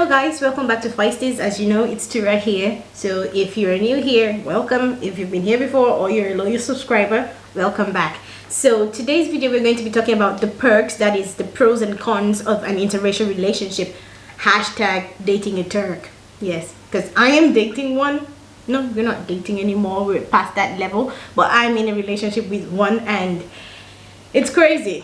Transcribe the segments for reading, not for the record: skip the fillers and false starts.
Hello guys, welcome back to Feisties. As you know, it's Tura here. So if you're new here, welcome. If you've been here before or you're a loyal subscriber, welcome back. So today's video we're going to be talking about the perks, that is the pros and cons of an interracial relationship. Hashtag dating a Turk. Yes, because I am dating one. No, we're not dating anymore, we're past that level, but I'm in a relationship with one and it's crazy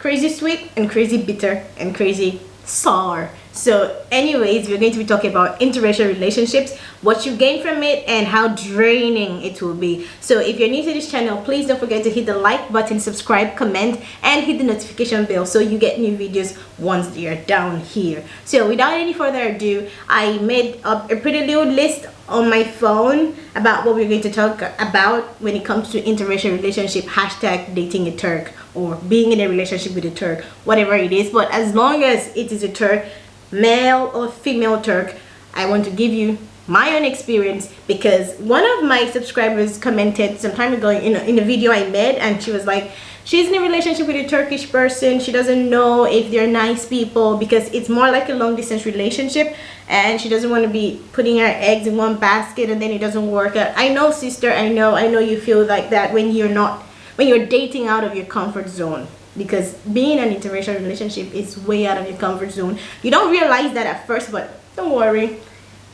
sweet and crazy bitter and crazy sour. So anyways, we're going to be talking about interracial relationships, what you gain from it and how draining it will be. So if you're new to this channel, please don't forget to hit the like button, subscribe, comment and hit the notification bell so you get new videos once they're down here. So without any further ado, I made up a pretty little list on my phone about what we're going to talk about when it comes to interracial relationship. Hashtag dating a Turk or being in a relationship with a Turk, whatever it is, but as long as it is a Turk, male or female Turk, I want to give you my own experience, because one of my subscribers commented some time ago in a video I made, and she was like, she's in a relationship with a Turkish person, she doesn't know if they're nice people because it's more like a long distance relationship and she doesn't want to be putting her eggs in one basket and then it doesn't work out. I know, sister, I know you feel like that when you're dating out of your comfort zone, because being in an interracial relationship is way out of your comfort zone. You don't realize that at first, but don't worry,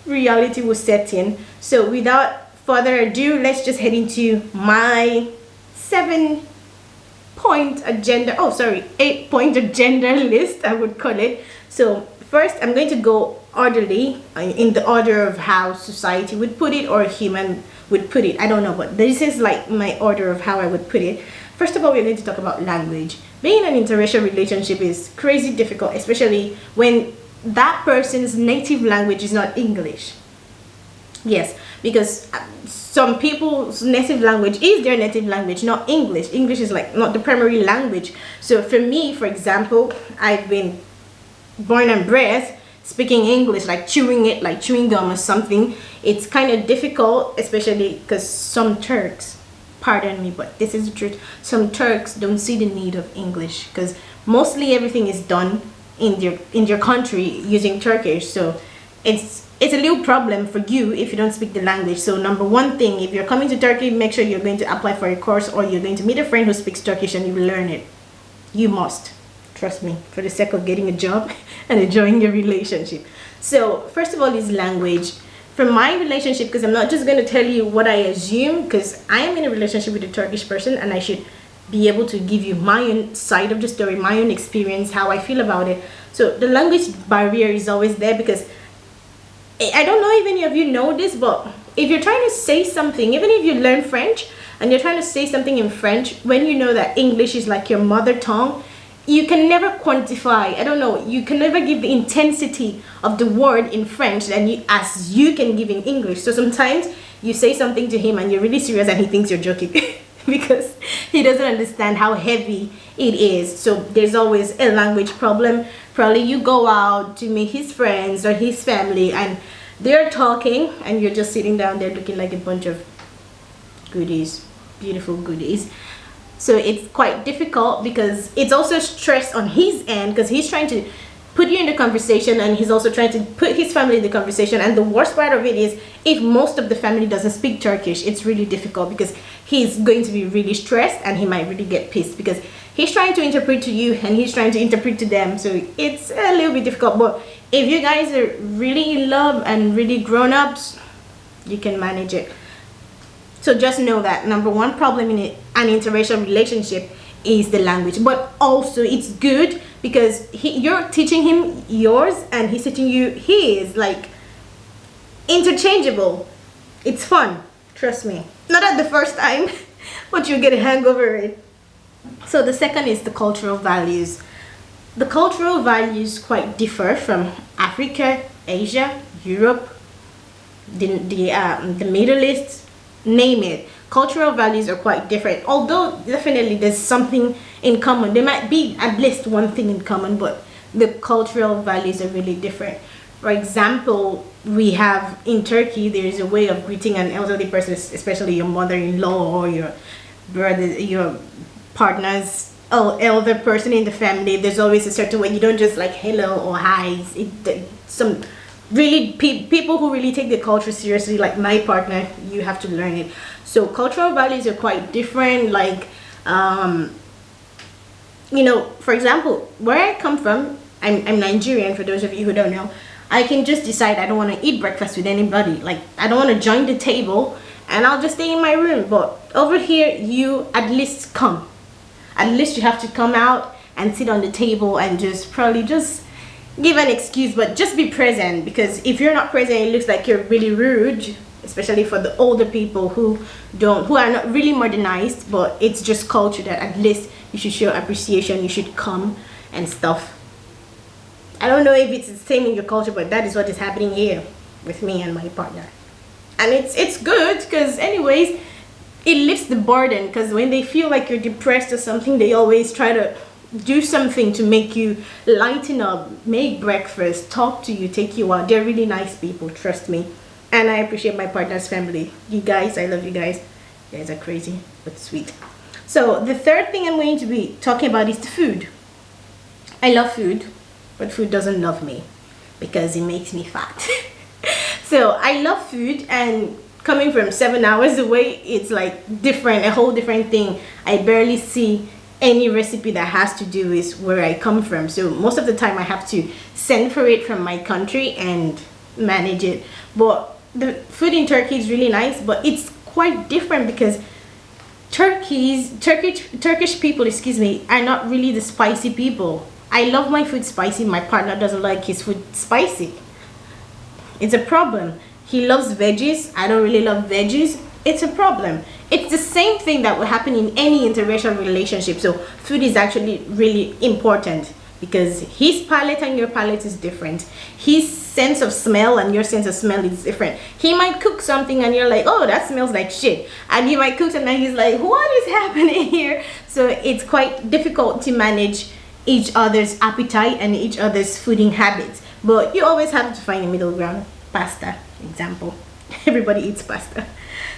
reality will set in. So without further ado, let's just head into my 8-point agenda list, I would call it. So first, I'm going to go orderly in the order of how society would put it or human would put it. I don't know, but this is like my order of how I would put it. First of all, we're going to talk about language. Being in an interracial relationship is crazy difficult, especially when that person's native language is not English. Yes, because some people's native language is their native language, not English. English is like not the primary language. So for me, for example, I've been born and bred speaking English, like chewing it like chewing gum or something. It's kind of difficult, especially because some Turks, pardon me, but this is the truth, some Turks don't see the need of English because mostly everything is done in your country using Turkish. So it's a little problem for you if you don't speak the language. So number one thing, if you're coming to Turkey, make sure you're going to apply for a course or you're going to meet a friend who speaks Turkish and you will learn it. You must, trust me, for the sake of getting a job and enjoying your relationship. So first of all is language. For my relationship, because I'm not just going to tell you what I assume, because I am in a relationship with a Turkish person and I should be able to give you my own side of the story, my own experience, how I feel about it. So the language barrier is always there, because I don't know if any of you know this, but if you're trying to say something, even if you learn French and you're trying to say something in French, when you know that English is like your mother tongue, you can never quantify, I don't know, you can never give the intensity of the word in French as you can give in English. So sometimes you say something to him and you're really serious and he thinks you're joking because he doesn't understand how heavy it is. So there's always a language problem. Probably you go out to meet his friends or his family and they're talking and you're just sitting down there looking like a bunch of goodies, beautiful goodies. So it's quite difficult because it's also stress on his end, because he's trying to put you in the conversation and he's also trying to put his family in the conversation. And the worst part of it is, if most of the family doesn't speak Turkish, it's really difficult because he's going to be really stressed and he might really get pissed because he's trying to interpret to you and he's trying to interpret to them. So it's a little bit difficult, but if you guys are really in love and really grown-ups, you can manage it. So just know that number one problem in an interracial relationship is the language, but also it's good because you're teaching him yours and he's teaching you his, like interchangeable. It's fun, trust me. Not at the first time, but you'll get a hang over it. So the second is the cultural values. The cultural values quite differ from Africa, Asia, Europe, the Middle East, name it. Cultural values are quite different, although definitely there's something in common. There might be at least one thing in common, but the cultural values are really different. For example, we have in Turkey, there is a way of greeting an elderly person, especially your mother-in-law or your brother, your partner's elder person in the family. There's always a certain way. You don't just like hello or hi. really people who really take the culture seriously, like my partner, you have to learn it. So cultural values are quite different. Like you know, for example, where I come from, I'm Nigerian, for those of you who don't know. I can just decide I don't want to eat breakfast with anybody. Like, I don't want to join the table, and I'll just stay in my room. But over here, you at least come. At least you have to come out and sit on the table and just probably just give an excuse, but just be present, because if you're not present, it looks like you're really rude, especially for the older people who are not really modernized, but it's just culture that at least you should show appreciation, you should come and stuff. I don't know if it's the same in your culture, but that is what is happening here with me and my partner. And it's good, because anyways, it lifts the burden, because when they feel like you're depressed or something, they always try to do something to make you lighten up, make breakfast, talk to you, take you out. They're really nice people, trust me. And I appreciate my partner's family. You guys, I love you guys. You guys are crazy, but sweet. So the third thing I'm going to be talking about is the food. I love food, but food doesn't love me because it makes me fat. So I love food, and coming from 7 hours away, it's like different, a whole different thing. I barely see any recipe that has to do with where I come from. So most of the time I have to send for it from my country and manage it. But the food in Turkey is really nice, but it's quite different because Turkish people, excuse me, are not really the spicy people. I love my food spicy. My partner doesn't like his food spicy. It's a problem. He loves veggies. I don't really love veggies. It's a problem. It's the same thing that will happen in any interracial relationship. So food is actually really important, because his palate and your palate is different. His sense of smell and your sense of smell is different. He might cook something and you're like, oh, that smells like shit. And he might cook something and he's like, what is happening here? So it's quite difficult to manage each other's appetite and each other's fooding habits. But you always have to find a middle ground. Pasta, example. Everybody eats pasta.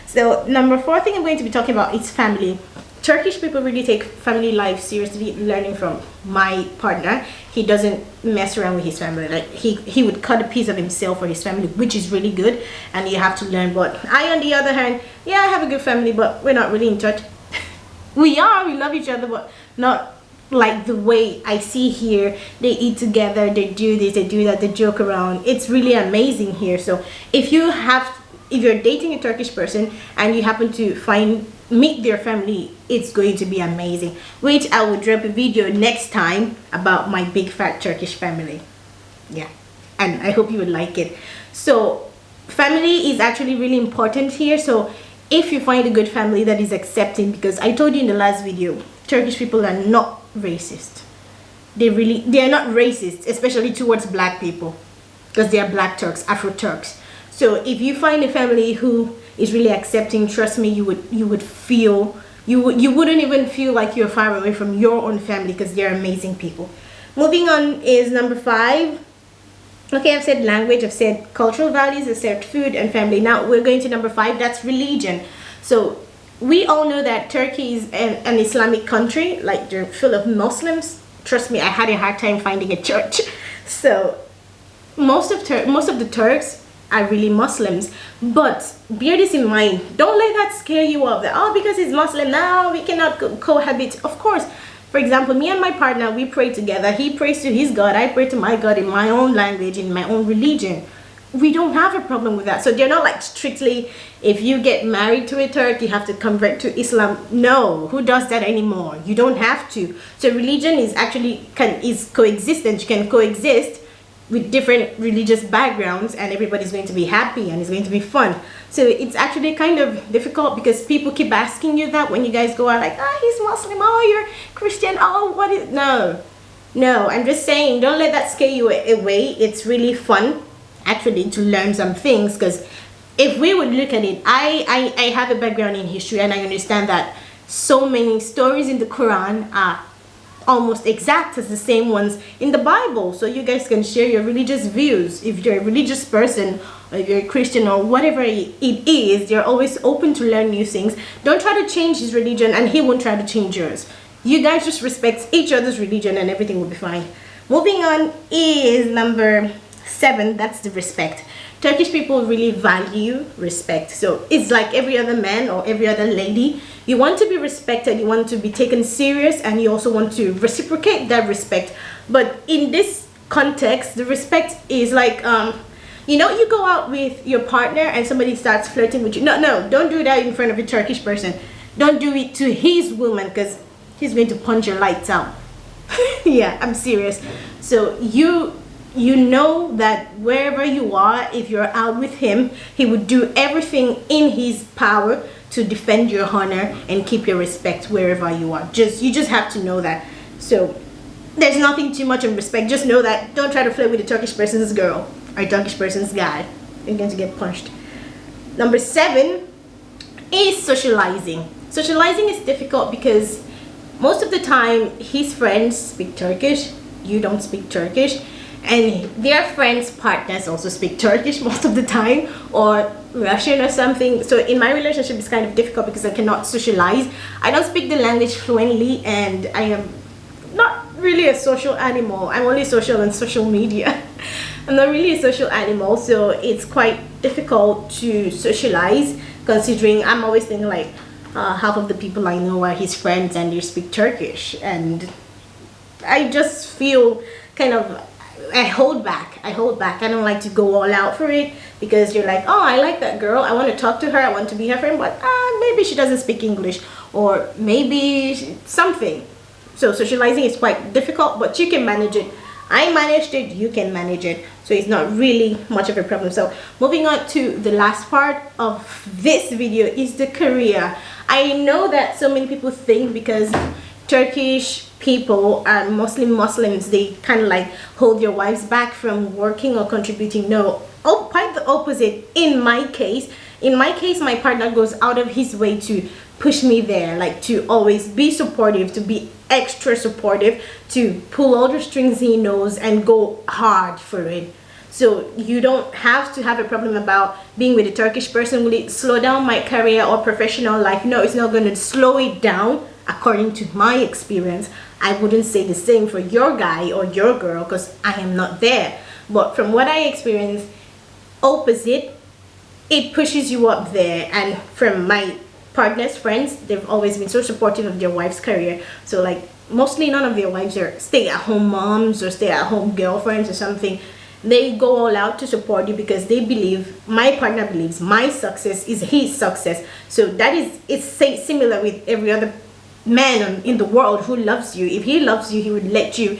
So number 4 thing I'm going to be talking about is family. Turkish people really take family life seriously. Learning from my partner, he doesn't mess around with his family. Like he would cut a piece of himself for his family, which is really good, and you have to learn. But I, on the other hand, yeah, I have a good family, but we're not really in touch. We love each other, but not like the way I see here. They eat together, they do this, they do that, they joke around. It's really amazing here. So if you're dating a Turkish person and you happen to meet their family, it's going to be amazing, which I will drop a video next time about my big fat Turkish family. Yeah, and I hope you would like it. So family is actually really important here. So if you find a good family that is accepting, because I told you in the last video, Turkish people are not racist. They are not racist, especially towards black people, because they are black Turks, Afro Turks. So if you find a family who is really accepting, trust me, you wouldn't even feel like you're far away from your own family, because they're amazing people. Moving on is number 5. Okay, I've said language, I've said cultural values, I've said food and family. Now we're going to number 5, that's religion. So we all know that Turkey is an Islamic country, like they're full of Muslims. Trust me, I had a hard time finding a church. So most of the Turks are really Muslims, but bear this in mind. Don't let that scare you off, that oh, because he's Muslim now we cannot cohabit. Of course, for example, me and my partner, we pray together. He prays to his God, I pray to my God in my own language, in my own religion. We don't have a problem with that. So they're not like strictly, if you get married to a Turk you have to convert to Islam. No, who does that anymore? You don't have to. So religion is actually is coexistent. You can coexist with different religious backgrounds and everybody's going to be happy and it's going to be fun. So it's actually kind of difficult, because people keep asking you that when you guys go out, like, ah, he's Muslim, oh, you're Christian, oh, what is... No, I'm just saying, don't let that scare you away. It's really fun actually to learn some things, because if we would look at it, I have a background in history, and I understand that so many stories in the Quran are almost exact as the same ones in the Bible. So you guys can share your religious views. If you're a religious person, or if you're a Christian, or whatever it is, you're always open to learn new things. Don't try to change his religion and he won't try to change yours. You guys just respect each other's religion and everything will be fine. Moving on is number 7, that's the respect. Turkish people really value respect. So it's like every other man or every other lady. You want to be respected, you want to be taken serious, and you also want to reciprocate that respect. But in this context, the respect is like, you know, you go out with your partner and somebody starts flirting with you. No, don't do that in front of a Turkish person. Don't do it to his woman, because he's going to punch your lights out. Yeah, I'm serious. So you know that wherever you are, if you're out with him, he would do everything in his power to defend your honor and keep your respect wherever you are. You just have to know that. So there's nothing too much of respect. Just know that don't try to flirt with a Turkish person's girl or a Turkish person's guy. You're going to get punched. Number 7 is socializing. Socializing is difficult because most of the time his friends speak Turkish, you don't speak Turkish, and their friends' partners also speak Turkish most of the time, or Russian or something. So in my relationship it's kind of difficult because I cannot socialize. I don't speak the language fluently, and I am not really a social animal. I'm only social on social media. I'm not really a social animal, so it's quite difficult to socialize, considering I'm always thinking like half of the people I know are his friends and they speak Turkish, and I just feel kind of, I hold back. I don't like to go all out for it, because you're like, oh, I like that girl, I want to talk to her, I want to be her friend, but maybe she doesn't speak English, or maybe something. So socializing is quite difficult, but you can manage it. I managed it, you can manage it, so it's not really much of a problem. So moving on to the last part of this video is the career. I know that so many people think because Turkish people are mostly Muslims, they kind of like hold your wives back from working or contributing. No, quite the opposite. In my case, my partner goes out of his way to push me there, like to always be supportive, to be extra supportive, to pull all the strings he knows and go hard for it. So you don't have to have a problem about being with a Turkish person. Will it slow down my career or professional life? No, it's not going to slow it down. According to my experience, I wouldn't say the same for your guy or your girl, because I am not there. But from what I experienced, opposite, it pushes you up there. And from my partner's friends, they've always been so supportive of their wife's career. So like mostly none of their wives are stay-at-home moms or stay-at-home girlfriends or something. They go all out to support you because they believe, my partner believes, my success is his success. So that is, it's similar with every other man in the world who loves you. If he loves you, he would let you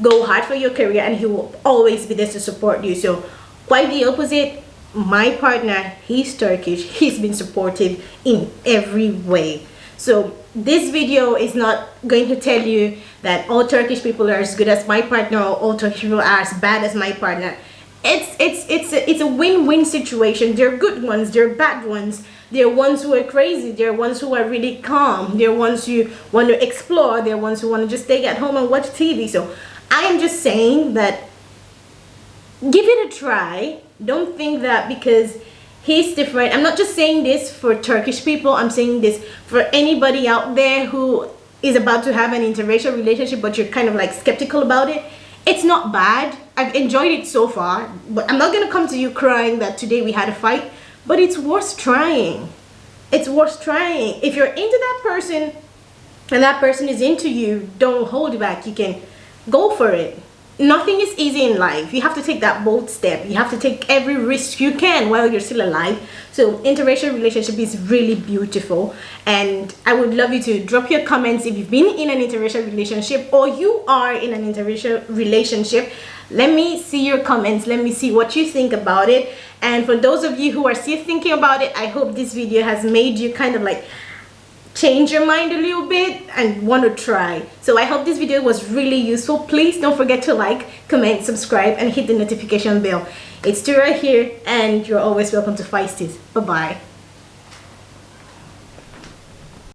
go hard for your career, and he will always be there to support you. So quite the opposite. My partner, he's Turkish, he's been supportive in every way. So this video is not going to tell you that all Turkish people are as good as my partner, or all Turkish people are as bad as my partner. It's a win-win situation. There are good ones, there are bad ones. There are ones who are crazy, there are ones who are really calm, there are ones who want to explore, there are ones who want to just stay at home and watch TV. So I am just saying that give it a try. Don't think that because he's different. I'm not just saying this for Turkish people, I'm saying this for anybody out there who is about to have an interracial relationship but you're kind of like skeptical about it. It's not bad. I've enjoyed it so far, but I'm not gonna come to you crying that today we had a fight, but it's worth trying. It's worth trying. If you're into that person and that person is into you, don't hold back. You can go for it. Nothing is easy in life. You have to take that bold step. You have to take every risk you can while you're still alive. So interracial relationship is really beautiful, and I would love you to drop your comments if you've been in an interracial relationship or you are in an interracial relationship. Let me see your comments. Let me see what you think about it. And for those of you who are still thinking about it, I hope this video has made you kind of like change your mind a little bit and want to try. So I hope this video was really useful. Please don't forget to like, comment, subscribe, and hit the notification bell. It's Tura here, and you're always welcome to Feisties. Bye bye.